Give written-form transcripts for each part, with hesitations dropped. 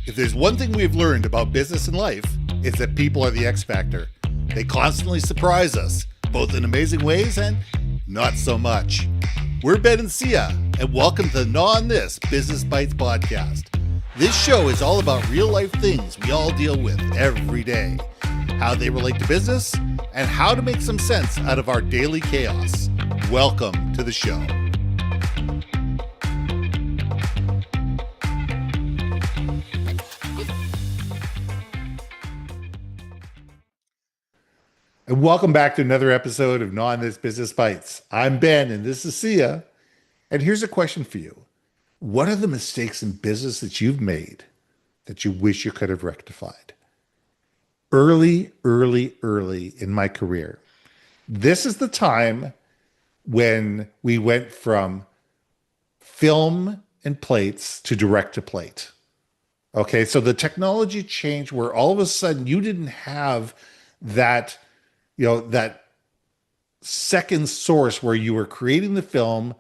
If there's one thing we've learned about business and life, it's that people are the X factor. They constantly surprise us, both in amazing ways and not so much. We're Ben and Syya, and welcome to the Gnaw on This Business Bites podcast. This show is all about real life things we all deal with every day, how they relate to business, and how to make some sense out of our daily chaos. Welcome to the show. And welcome back to another episode of Gnaw on This Business Bites. I'm Ben, and this is Syya. And here's a question for you. What are the mistakes in business that you've made that you wish you could have rectified? Early in my career, this is the time when we went from film and plates to direct to plate. Okay, so the technology changed where all of a sudden you didn't have that, that second source where you were creating the film,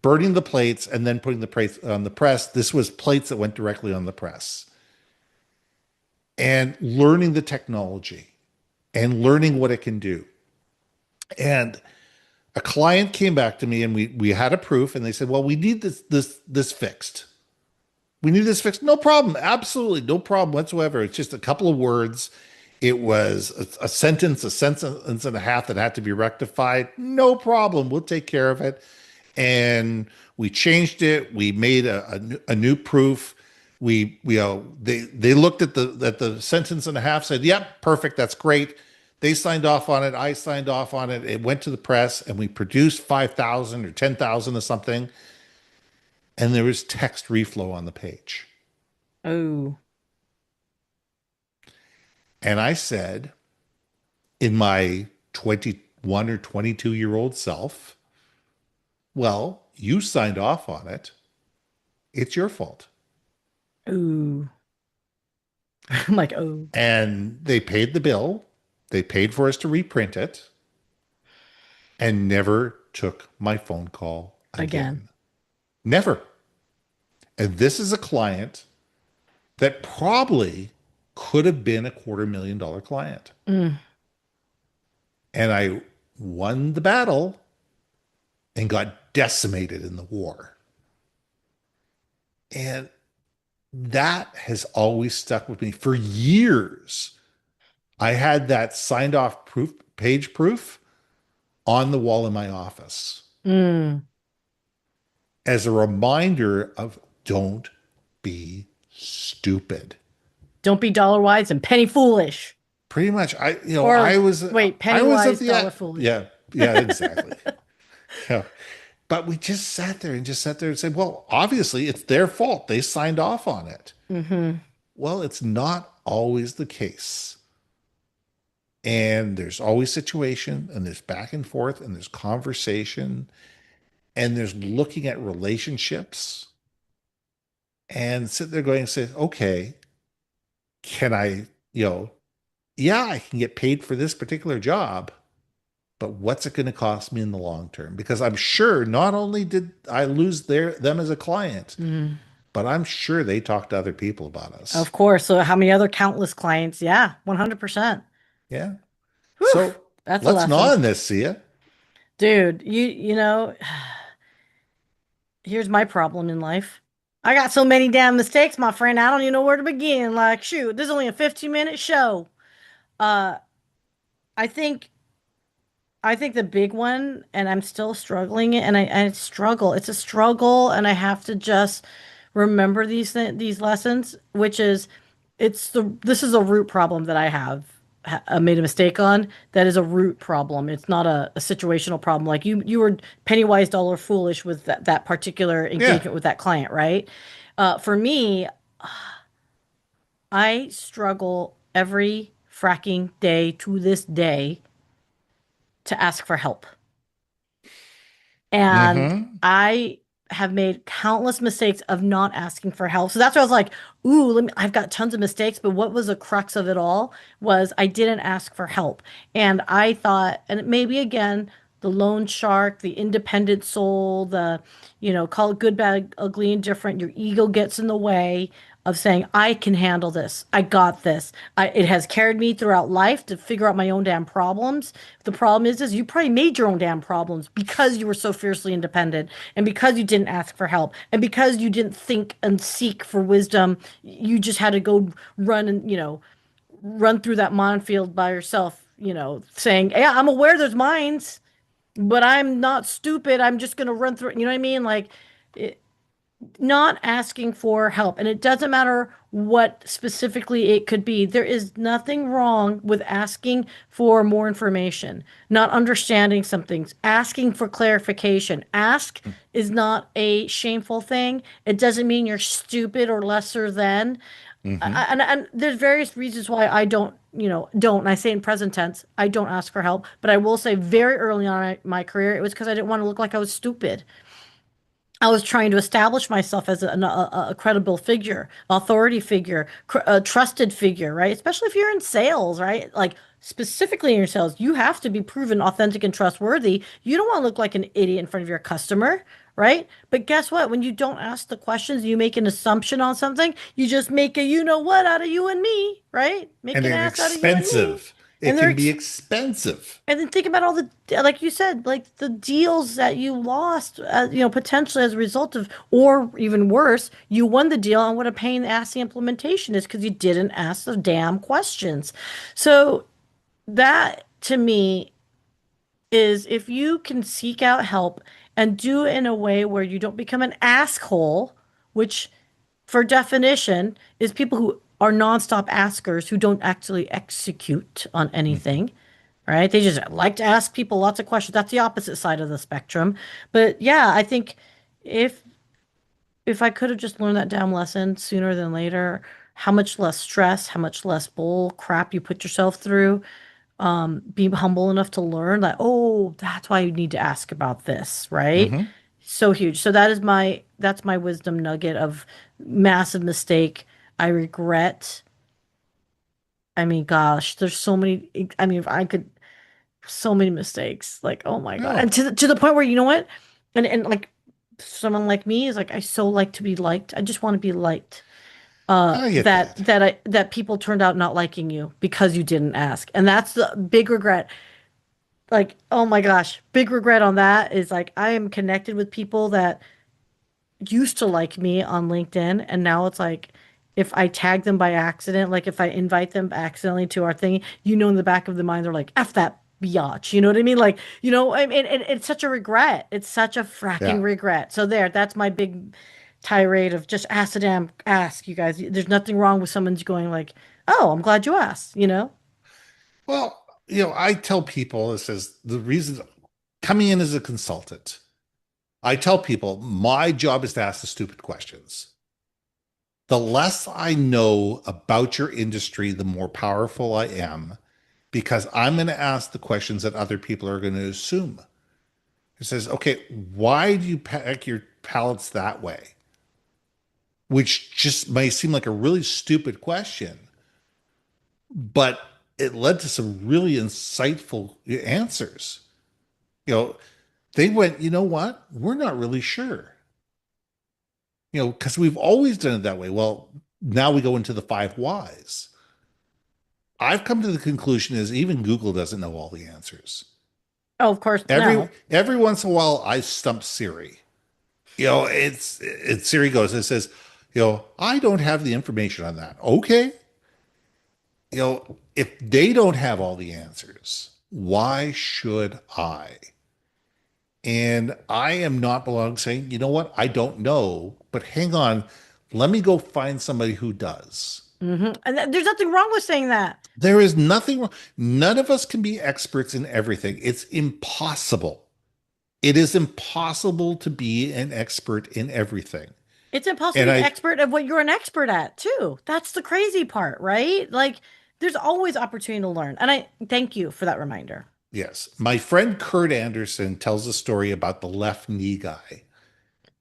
burning the plates, and then putting the plates on the press. This was plates that went directly on the press. And learning the technology and learning what it can do. And a client came back to me and we had a proof and they said, well, we need this fixed. We need this fixed. No problem. Absolutely. No problem whatsoever. It's just a couple of words. It was a sentence and a half that had to be rectified. No problem. We'll take care of it. And we changed it. We made a new proof. They looked at the sentence and a half, said, yep, perfect. That's great. They signed off on it. I signed off on it. It went to the press and we produced 5,000 or 10,000 or something. And there was text reflow on the page. Oh. And I said, in my 21 or 22-year-old self, well, you signed off on it. It's your fault. Ooh. I'm like, oh. And they paid the bill. They paid for us to reprint it and never took my phone call again. Never. And this is a client that probably could have been a $250,000 client. Mm. And I won the battle and got decimated in the war. And that has always stuck with me for years. I had that signed off page proof on the wall in my office as a reminder of don't be stupid. Don't be dollar wise and penny foolish. Pretty much. Penny wise, dollar foolish. Yeah, exactly. Yeah. But we just sat there and said, well, obviously it's their fault. They signed off on it. Mm-hmm. Well, it's not always the case. And there's always situation and there's back and forth and there's conversation and there's looking at relationships and sit there going and say, okay, can I, I can get paid for this particular job, but what's it going to cost me in the long term? Because I'm sure not only did I lose them as a client, but I'm sure they talked to other people about us. Of course. So how many other countless clients? Yeah, 100%. Yeah. Whew, so let's gnaw on this, Syya. Dude, here's my problem in life. I got so many damn mistakes, my friend. I don't even know where to begin. Like, shoot, this is only a 15-minute show. I think the big one, and I'm still struggling, and I struggle. It's a struggle, and I have to just remember these lessons, which is this is a root problem that I have made a mistake on. That is a root problem. It's not a situational problem. Like you were penny wise, dollar foolish with that particular engagement with that client, right? For me, I struggle every fracking day to this day to ask for help. And I have made countless mistakes of not asking for help. So that's why I was like, ooh, I've got tons of mistakes, but what was the crux of it all was I didn't ask for help. And I thought, and maybe again, the loan shark, the independent soul, call it good, bad, ugly, indifferent. Your ego gets in the way. of saying, I can handle this. I got this. It has carried me throughout life to figure out my own damn problems. The problem is you probably made your own damn problems because you were so fiercely independent and because you didn't ask for help and because you didn't think and seek for wisdom. You just had to go run and, run through that minefield by yourself, saying, yeah, I'm aware there's mines, but I'm not stupid. I'm just going to run through it. You know what I mean? Like, it, not asking for help. And it doesn't matter what specifically it could be. There is nothing wrong with asking for more information, not understanding some things, asking for clarification. Ask is not a shameful thing. It doesn't mean you're stupid or lesser than. Hmm. And there's various reasons why I don't, don't. And I say in present tense, I don't ask for help. But I will say very early on in my career, it was because I didn't want to look like I was stupid. I was trying to establish myself as a credible figure, authority figure, a trusted figure, right? Especially if you're in sales, right? Like specifically in your sales, you have to be proven authentic and trustworthy. You don't want to look like an idiot in front of your customer, right? But guess what? When you don't ask the questions, you make an assumption on something, you just make a you know what out of you and me, right? Make And an it's ass out of you and me. expensive. It And they're can be expensive. and then think about all the, like you said, like the deals that you lost, potentially as a result of, or even worse, you won the deal, and what a pain in the ass the implementation is because you didn't ask the damn questions. So that to me is if you can seek out help and do it in a way where you don't become an asshole, which for definition is people who are nonstop askers who don't actually execute on Mhm. anything, right? They just like to ask people lots of questions. That's the opposite side of the spectrum. But yeah, I think if if I could have just learned that damn lesson sooner than later, how much less stress, how much less bull crap you put yourself through, be humble enough to learn that, oh, that's why you need to ask about this, right? Mhm. So huge. So that's my wisdom nugget of massive mistake. I regret. I mean, gosh, there's so many. I mean, if I could, so many mistakes. Like, oh my God. And No, to the point where, you know what? And like someone like me is like, I so like to be liked. I just want to be liked. I get That that. that I that people turned out not liking you because you didn't ask. And that's the big regret. Like, oh my gosh, big regret on that is like I am connected with people that used to like me on LinkedIn, and now it's like if I tag them by accident, like if I invite them accidentally to our thing, in the back of the mind, they're like, F that biatch. You know what I mean? Like, I mean, it's such a regret. It's such a fracking Yeah. regret. So that's my big tirade of just ask the damn ask, you guys. There's nothing wrong with someone's going like, oh, I'm glad you asked. Well, I tell people this is the reason coming in as a consultant. I tell people my job is to ask the stupid questions. The less I know about your industry, the more powerful I am because I'm going to ask the questions that other people are going to assume. It says, okay, why do you pack your pallets that way? Which just may seem like a really stupid question, but it led to some really insightful answers. You know, they went, you know what? We're not really sure. Because we've always done it that way. Well, now we go into the five whys. I've come to the conclusion is even Google doesn't know all the answers. Oh, of course, Every no. every once in a while, I stump Siri. Siri goes, it says, I don't have the information on that. Okay. If they don't have all the answers, why should I? And I am not belong saying, you know what, I don't know, but hang on, let me go find somebody who does. And there's nothing wrong with saying that. There is nothing wrong. None of us can be experts in everything. It's impossible. It is impossible to be an expert in everything. It's impossible And to be I, expert of what you're an expert at, too. That's the crazy part, right? Like, there's always opportunity to learn. And I thank you for that reminder. yes, my friend Kurt Anderson tells a story about the left knee guy.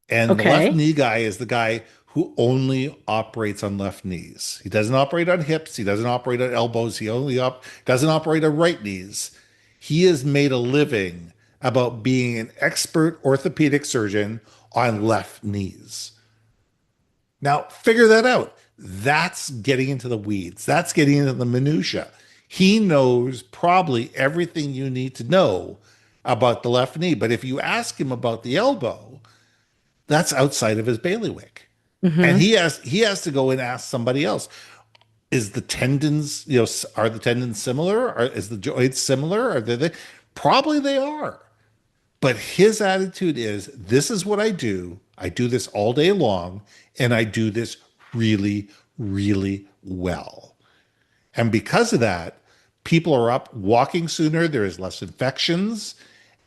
And the left Okay. knee guy is the guy who only operates on left knees. He doesn't operate on hips. He doesn't operate on elbows. He only doesn't operate on right knees. He has made a living about being an expert orthopedic surgeon on left knees. Now, figure that out. That's getting into the weeds. That's getting into the minutia. He knows probably everything you need to know about the left knee. But if you ask him about the elbow, that's outside of his bailiwick. And Mm-hmm. he has to go and ask somebody else. Is the tendons, are the tendons similar? Is the joints similar? Probably they are. But his attitude is, this is what I do. I do this all day long, and I do this really, really well. And because of that, people are up walking sooner, there is less infections,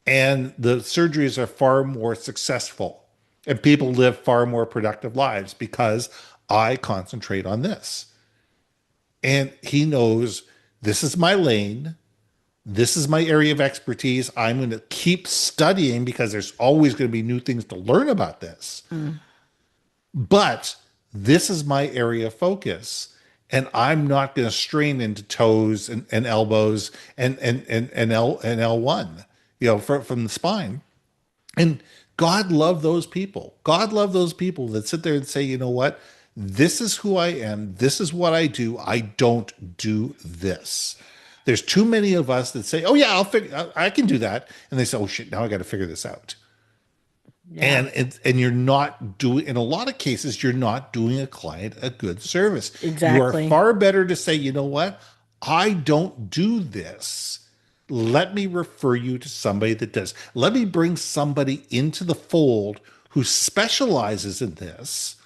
and the surgeries are far more successful. And people live far more productive lives because I concentrate on this. And he knows this is my lane. This is my area of expertise. I'm going to keep studying because there's always going to be new things to learn about this. Mm. But this is my area of focus. And I'm not going to strain into toes and elbows and L1, from the spine. And God love those people. God love those people that sit there and say, you know what? This is who I am. This is what I do. I don't do this. There's too many of us that say, "Oh yeah, I can do that," and they say, "Oh shit, now I got to figure this out." Yeah, And you're not doing, in a lot of cases, you're not doing a client a good service. You are exactly. far better to say, you know what? I don't do this. Let me refer you to somebody that does. Let me bring somebody into the fold who specializes in this,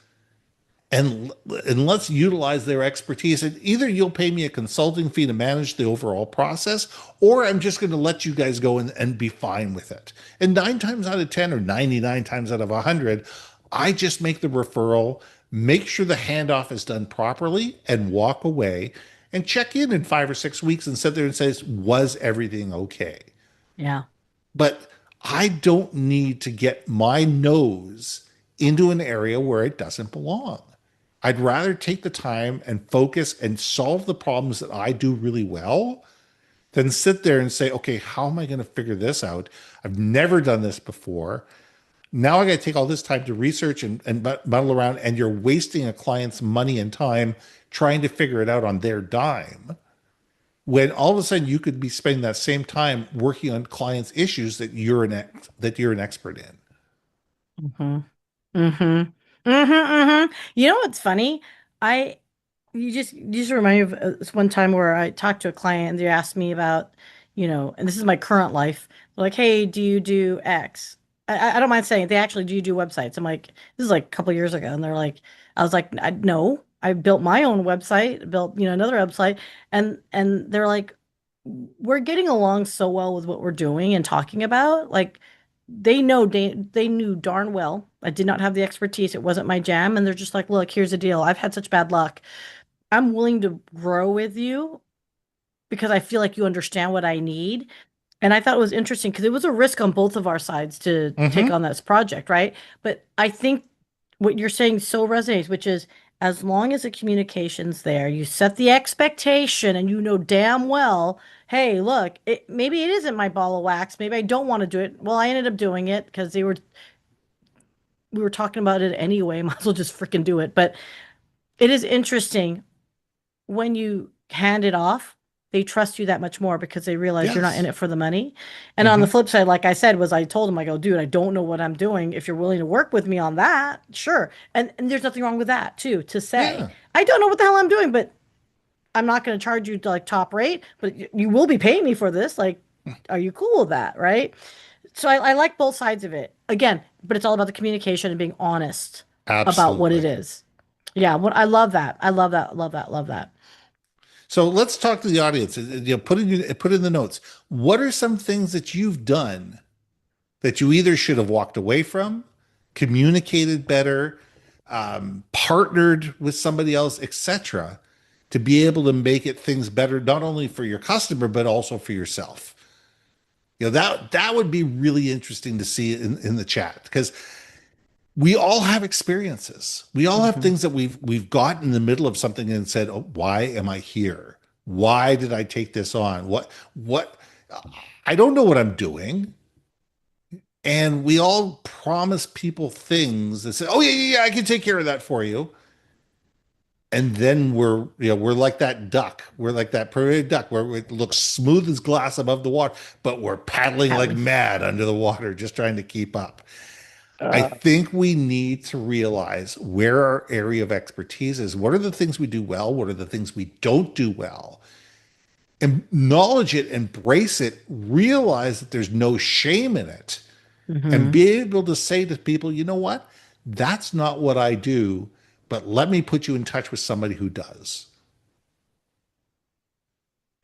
and let's utilize their expertise. And either you'll pay me a consulting fee to manage the overall process, or I'm just going to let you guys go and be fine with it. And 9 times out of 10, or 99 times out of 100, I just make the referral, make sure the handoff is done properly, and walk away and check in 5 or 6 weeks and sit there and say, was everything okay? Yeah. But I don't need to get my nose into an area where it doesn't belong. I'd rather take the time and focus and solve the problems that I do really well than sit there and say, okay, how am I going to figure this out? I've never done this before. Now I got to take all this time to research and muddle around, and you're wasting a client's money and time trying to figure it out on their dime. When all of a sudden you could be spending that same time working on clients' issues that you're an expert in. Mm-hmm. Mm-hmm. Mm-hmm. Mm-hmm. You know what's funny? I you just remind me of this one time where I talked to a client and they asked me about, and this is my current life. They're like, hey, do you do X? I don't mind saying it. They actually do websites. I'm like, this is like a couple years ago, and they're like, I was like, no, I built my own website, built another website, and they're like, we're getting along so well with what we're doing and talking about, like. They knew darn well I did not have the expertise. It wasn't my jam. And they're just like, look, here's the deal. I've had such bad luck. I'm willing to grow with you because I feel like you understand what I need. And I thought it was interesting because it was a risk on both of our sides to take Mm-hmm. on this project, right? But I think what you're saying so resonates, which is as long as the communication's there, you set the expectation and you know damn well, hey, look, maybe it isn't my ball of wax. Maybe I don't want to do it. Well, I ended up doing it because we were talking about it anyway. Might as well just freaking do it. But it is interesting when you hand it off, they trust you that much more because they realize you're not in Yes. it for the money. And on the Mm-hmm. flip side, like I said, was I told him, I go, dude, I don't know what I'm doing. If you're willing to work with me on that, sure. And there's nothing wrong with that too, to say, Yeah. I don't know what the hell I'm doing, but I'm not going to charge you to like top rate, but you will be paying me for this. Like, are you cool with that? Right. So I like both sides of it again, but it's all about the communication and being honest about what it Absolutely. is. Yeah. What I love that. I love that. Love that. Love that. So let's talk to the audience. Put in the notes. What are some things that you've done that you either should have walked away from, communicated better, partnered with somebody else, etc., to be able to make it things better, not only for your customer but also for yourself. That would be really interesting to see in the chat because we all have experiences. We all have Hmm. things that we've got in the middle of something and said, "Oh, why am I here? Why did I take this on? What I don't know what I'm doing." And we all promise people things that say, "Oh yeah, yeah, yeah, I can take care of that for you." And then we're like that duck. We're like that prairie duck where it looks smooth as glass above the water, but we're paddling like Paddling. mad under the water, just trying to keep up. I Uh, think we need to realize where our area of expertise is. What are the things we do well? What are the things we don't do well? Acknowledge it, embrace it, realize that there's no shame in it, and mhm. be able to say to people, you know what? That's not what I do, but let me put you in touch with somebody who does.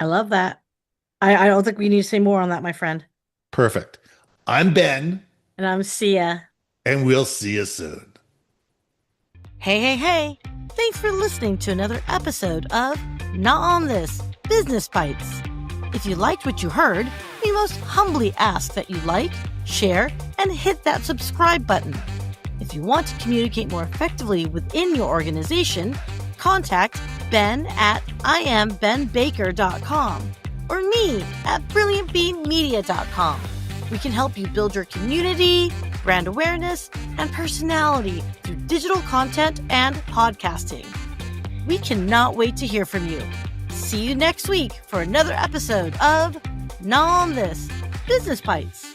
I love that. I don't think we need to say more on that, my friend. Perfect. I'm Ben, And I'm Sia. and we'll see you soon. Hey, hey, hey. Thanks for listening to another episode of Not On This Business Bites. If you liked what you heard, we most humbly ask that you like, share, and hit that subscribe button. If you want to communicate more effectively within your organization, contact Ben at IamBenBaker.com or me at BrilliantBeanMedia.com. We can help you build your community, brand awareness, and personality through digital content and podcasting. We cannot wait to hear from you. See you next week for another episode of Not On This Business Bites.